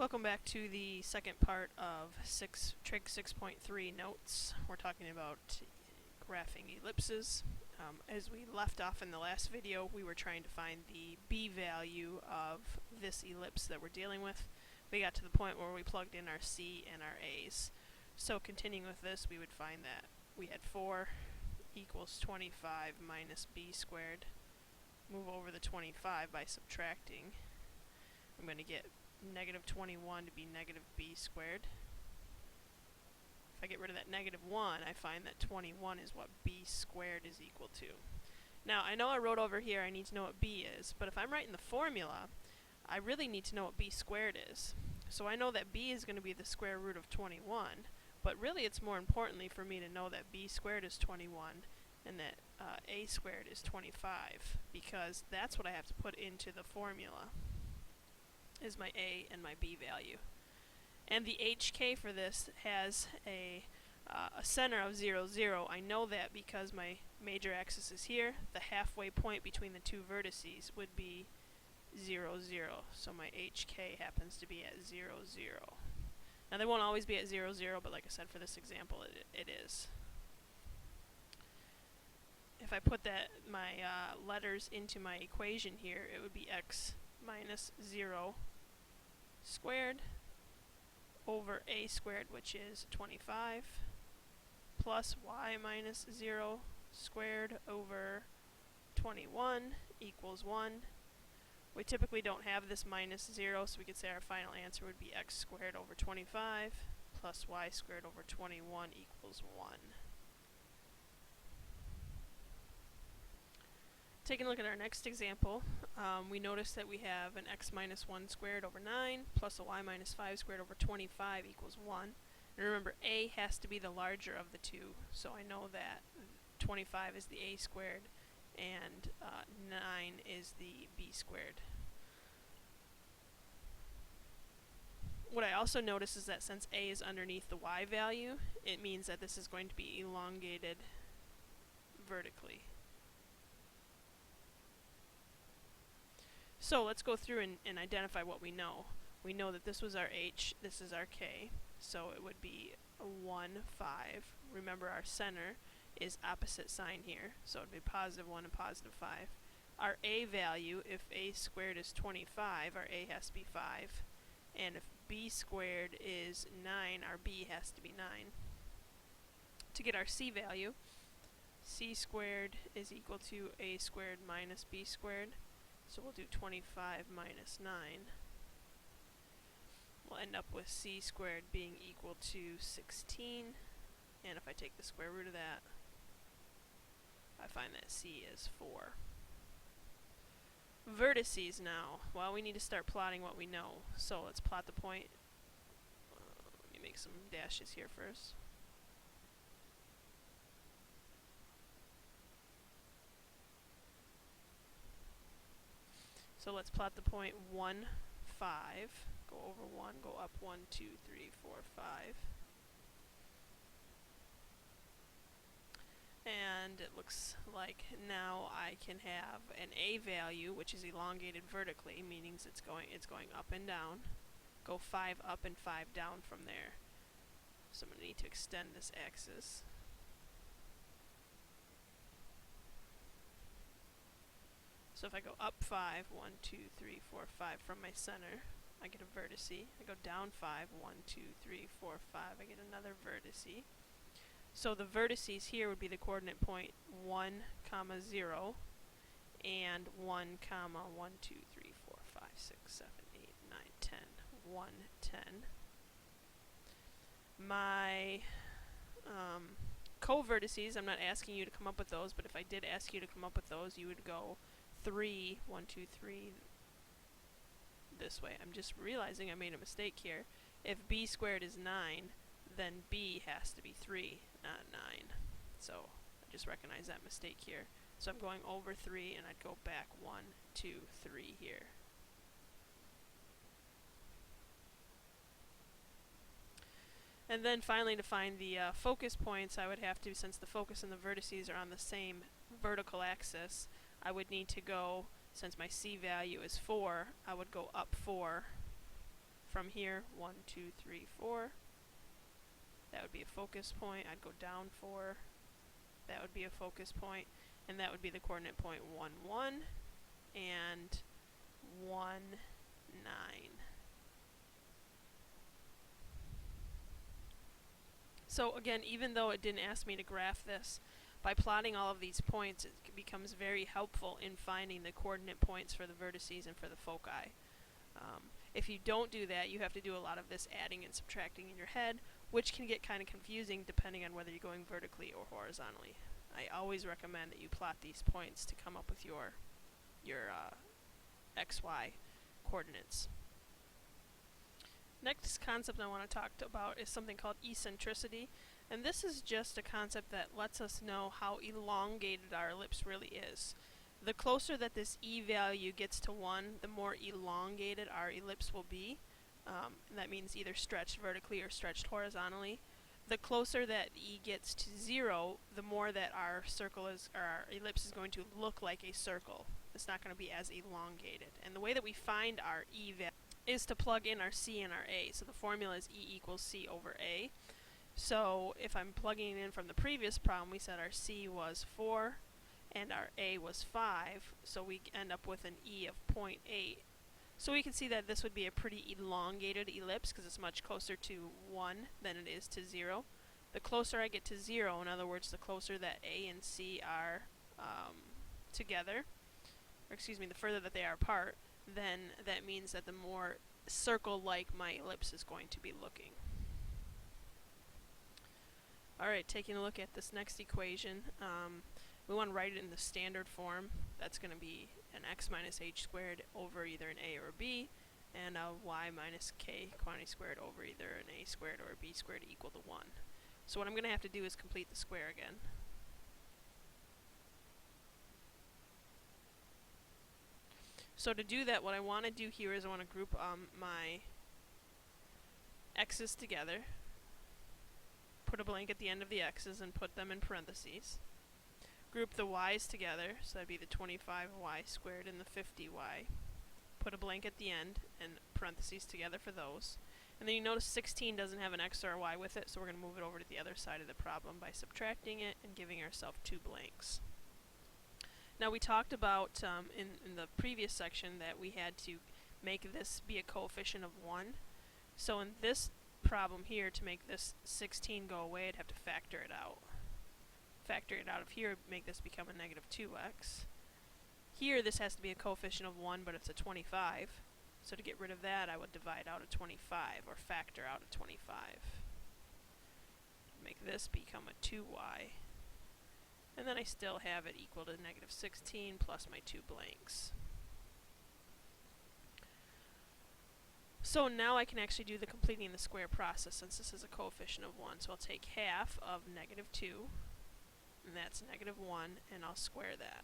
Welcome back to the second part of Trig 6.3 notes. We're talking about graphing ellipses. As we left off in the last video, we were trying to find the b value of this ellipse that we're dealing with. We got to the point where we plugged in our c and our a's. So continuing with this, we would find that we had 4 equals 25 minus b squared. Move over the 25 by subtracting. I'm going to get negative 21 to be negative b squared. If I get rid of that negative 1, I find that 21 is what b squared is equal to. Now, I know I wrote over here I need to know what b is, but if I'm writing the formula, I really need to know what b squared is. So I know that b is going to be the square root of 21, but really it's more importantly for me to know that b squared is 21 and that a squared is 25, because that's what I have to put into the formula, is my a and my b value. And the hk for this has a center of 0, 0. I know that because my major axis is here. The halfway point between the two vertices would be 0, 0. So my hk happens to be at 0, 0. Now they won't always be at 0, 0, but like I said, for this example, it is. If I put my letters into my equation here, it would be x minus 0 squared over a squared, which is 25, plus y minus 0 squared over 21 equals 1. We typically don't have this minus 0, so we could say our final answer would be x squared over 25 plus y squared over 21 equals 1. Taking a look at our next example, we notice that we have an x minus 1 squared over 9 plus a y minus 5 squared over 25 equals 1. And remember, a has to be the larger of the two, so I know that 25 is the a squared and 9 is the b squared. What I also notice is that since a is underneath the y value, it means that this is going to be elongated vertically. So let's go through and identify what we know. We know that this was our h, this is our k, so it would be a 1, 5. Remember, our center is opposite sign here, so it would be positive 1 and positive 5. Our a value, if a squared is 25, our a has to be 5. And if b squared is 9, our b has to be 9. To get our c value, c squared is equal to a squared minus b squared. So we'll do 25 minus 9. We'll end up with c squared being equal to 16. And if I take the square root of that, I find that c is 4. Vertices now. Well, we need to start plotting what we know. So let's plot the point. Let me make some dashes here first. So let's plot the point 1, 5, go over 1, go up 1, 2, 3, 4, 5. And it looks like now I can have an a value, which is elongated vertically, meaning it's going up and down. Go 5 up and 5 down from there. So I'm going to need to extend this axis. So if I go up 5, 1, 2, 3, 4, 5 from my center, I get a vertice. I go down 5, 1, 2, 3, 4, 5, I get another vertice. So the vertices here would be the coordinate point 1, 0, and 1, 1, 2, 3, 4, 5, 6, 7, 8, 9, 10, 1, 10. My co-vertices, I'm not asking you to come up with those, but if I did ask you to come up with those, you would go 3, 1, 2, 3 this way. I'm just realizing I made a mistake here. If b squared is 9, then b has to be 3, not 9. So I just recognize that mistake here. So I'm going over 3 and I'd go back 1, 2, 3 here. And then finally, to find the focus points, I would have to, since the focus and the vertices are on the same vertical axis, I would need to go, since my c value is 4, I would go up 4 from here, 1, 2, 3, 4. That would be a focus point. I'd go down 4. That would be a focus point. And that would be the coordinate point 1, 1 and 1, 9. So again, even though it didn't ask me to graph this, by plotting all of these points, it becomes very helpful in finding the coordinate points for the vertices and for the foci. If you don't do that, you have to do a lot of this adding and subtracting in your head, which can get kind of confusing depending on whether you're going vertically or horizontally. I always recommend that you plot these points to come up with your XY coordinates. Next concept I want to talk about is something called eccentricity, and this is just a concept that lets us know how elongated our ellipse really is. The closer that this e value gets to 1, the more elongated our ellipse will be. And that means either stretched vertically or stretched horizontally. The closer that e gets to 0, the more that our ellipse is going to look like a circle. It's not going to be as elongated. And the way that we find our e value is to plug in our c and our a. So the formula is e equals c over a. So if I'm plugging in from the previous problem, we said our c was 4 and our a was 5, so we end up with an e of 0.8. So we can see that this would be a pretty elongated ellipse because it's much closer to 1 than it is to 0. The closer I get to 0, in other words, the closer that a and c are together, or excuse me, the further that they are apart, then that means that the more circle-like my ellipse is going to be looking. Alright, taking a look at this next equation, we want to write it in the standard form. That's going to be an x minus h squared over either an a or a b, and a y minus k quantity squared over either an a squared or a b squared equal to 1. So what I'm going to have to do is complete the square again. So to do that, what I want to do here is I want to group my x's together, put a blank at the end of the x's and put them in parentheses. Group the y's together, so that'd be the 25y squared and the 50y. Put a blank at the end and parentheses together for those. And then you notice 16 doesn't have an x or a y with it, so we're going to move it over to the other side of the problem by subtracting it and giving ourselves 2 blanks. Now we talked about in the previous section that we had to make this be a coefficient of 1. So in this problem here, to make this 16 go away, I'd have to factor it out. Factor it out of here, make this become a negative 2x. Here this has to be a coefficient of 1, but it's a 25. So to get rid of that, I would divide out a 25, or factor out a 25. Make this become a 2y. And then I still have it equal to negative 16 plus my 2 blanks. So now I can actually do the completing the square process since this is a coefficient of 1. So I'll take half of negative 2, and that's negative 1, and I'll square that.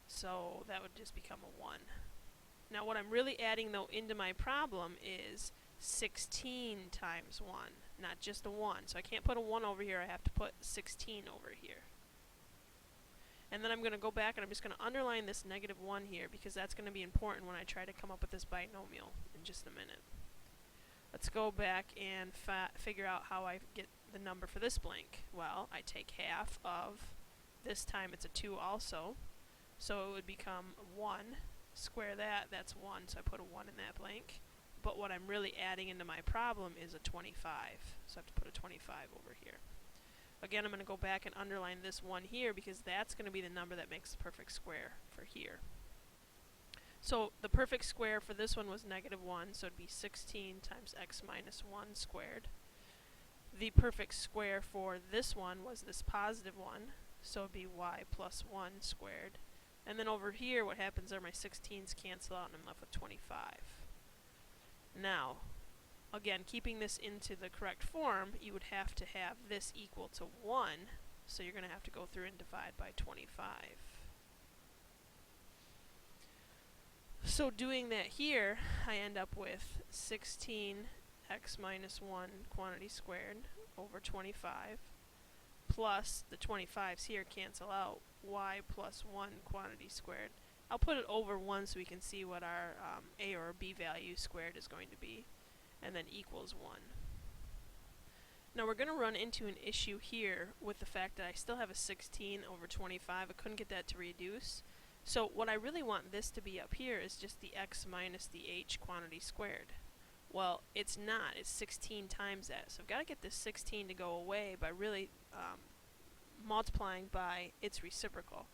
So that would just become a 1. Now what I'm really adding though into my problem is 16 times 1, not just a 1. So I can't put a 1 over here, I have to put 16 over here. And then I'm going to go back and I'm just going to underline this negative 1 here because that's going to be important when I try to come up with this binomial in just a minute. Let's go back and figure out how I get the number for this blank. Well, I take half of, this time it's a 2 also, so it would become 1. Square that, that's 1, so I put a 1 in that blank. But what I'm really adding into my problem is a 25, so I have to put a 25 over here. Again, I'm going to go back and underline this 1 here because that's going to be the number that makes the perfect square for here. So the perfect square for this one was negative 1, so it would be 16 times x minus 1 squared. The perfect square for this one was this positive 1, so it would be y plus 1 squared. And then over here, what happens are my 16s cancel out and I'm left with 25. Now, again, keeping this into the correct form, you would have to have this equal to 1, so you're going to have to go through and divide by 25. So doing that here, I end up with 16x minus 1 quantity squared over 25, plus the 25's here cancel out, y plus 1 quantity squared. I'll put it over 1 so we can see what our a or b value squared is going to be. and then equals 1. Now we're going to run into an issue here with the fact that I still have a 16 over 25. I couldn't get that to reduce. So what I really want this to be up here is just the x minus the h quantity squared. Well, it's not. It's 16 times that. So I've got to get this 16 to go away by really multiplying by its reciprocal.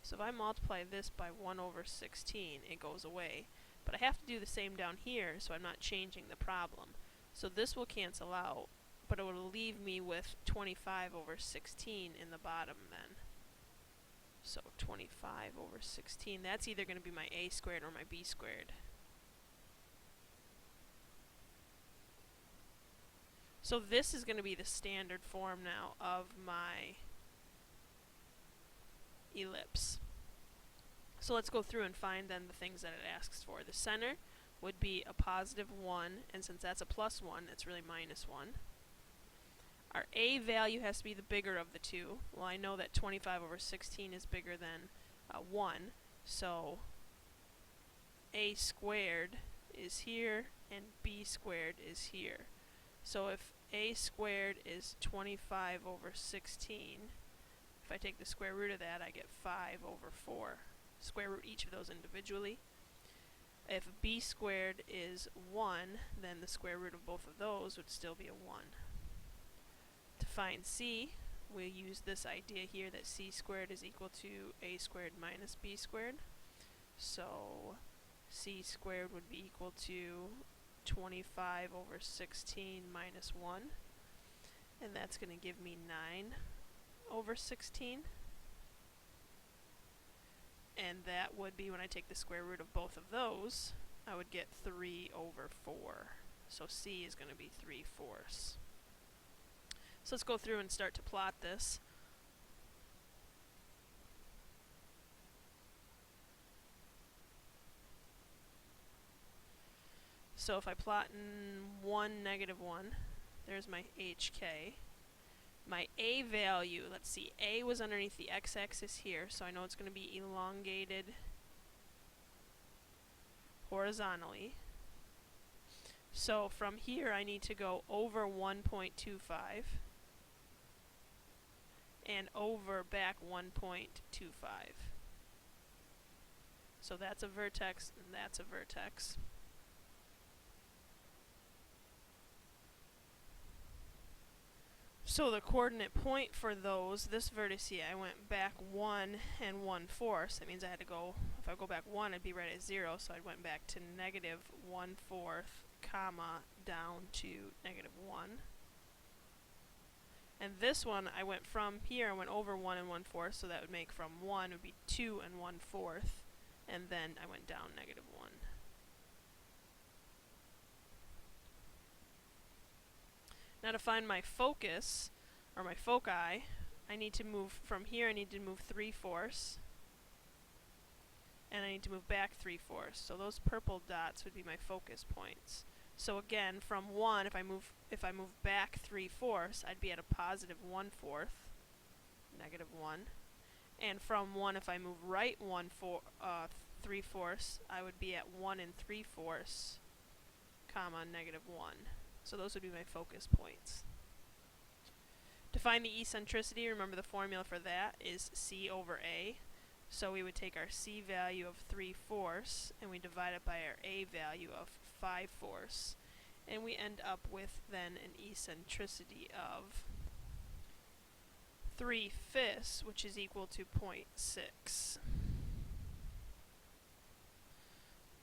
So if I multiply this by 1 over 16, it goes away. But I have to do the same down here, so I'm not changing the problem. So this will cancel out, but it will leave me with 25 over 16 in the bottom then. So 25 over 16, that's either going to be my a squared or my b squared. So this is going to be the standard form now of my ellipse. So let's go through and find then the things that it asks for. The center would be a positive 1, and since that's a plus 1, it's really minus 1. Our a value has to be the bigger of the two. Well, I know that 25 over 16 is bigger than 1, so a squared is here and b squared is here. So if a squared is 25 over 16, if I take the square root of that, I get 5 over 4. Square root each of those individually. If b squared is 1, then the square root of both of those would still be a 1. To find c, we'll use this idea here that c squared is equal to a squared minus b squared. So c squared would be equal to 25 over 16 minus 1. And that's going to give me 9 over 16. And that would be, when I take the square root of both of those, I would get 3 over 4. So c is going to be 3/4. So let's go through and start to plot this. So if I plot in 1, negative 1, there's my HK. My A value, let's see, A was underneath the x-axis here, so I know it's going to be elongated horizontally. So from here I need to go over 1.25 and over back 1.25. So that's a vertex and that's a vertex. So the coordinate point for those, this vertex here, I went back 1 and 1/4. That means I had to go, if I go back 1, I'd be right at 0, so I went back to negative 1/4, comma, down to negative 1. And this one, I went from here, I went over 1 and 1/4, so that would make from 1 would be 2 and 1/4, and then I went down negative 1. Now to find my focus, or my foci, I need to move from here, I need to move 3/4, and I need to move back 3/4. So those purple dots would be my focus points. So again, from 1, if I move back 3/4, I'd be at a positive 1/4, negative 1. And from 1, if I move right 3/4, I would be at 1 and 3/4, comma, negative 1. So those would be my focus points. To find the eccentricity, remember the formula for that is c over a. So we would take our c value of 3/4 and we divide it by our a value of 5/4. And we end up with then an eccentricity of 3/5, which is equal to 0.6.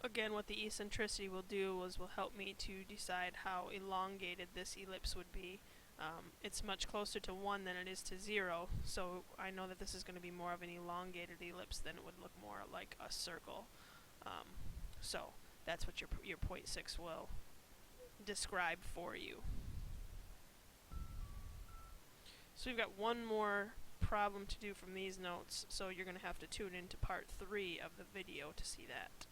Again, what the eccentricity will do is will help me to decide how elongated this ellipse would be. It's much closer to 1 than it is to 0, so I know that this is going to be more of an elongated ellipse than it would look more like a circle. So that's what your 0.6 will describe for you. So we've got one more problem to do from these notes, so you're going to have to tune into part 3 of the video to see that.